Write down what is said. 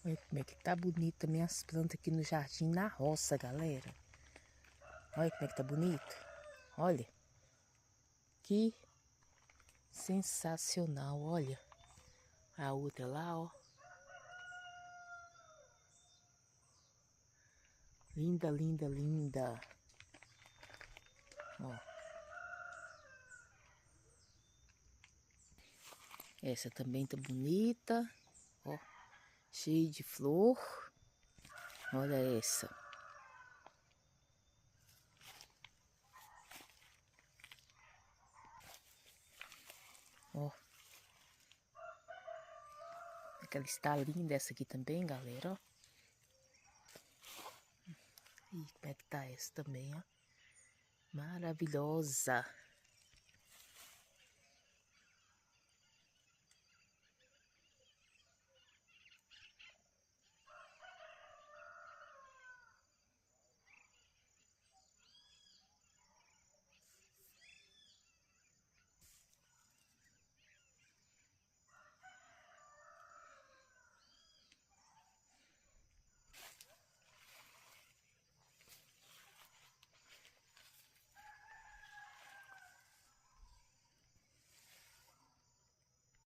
Olha como é que tá bonita minhas plantas aqui no jardim, na roça, galera. Olha como é que tá bonito. Olha. Que sensacional, olha. A outra lá, ó. Linda, linda, linda. Ó. Essa também tá bonita. Ó. Cheia de flor. Olha essa. Ó. Ela está linda essa aqui também, galera, ó. E como é que tá essa também, ó. Maravilhosa.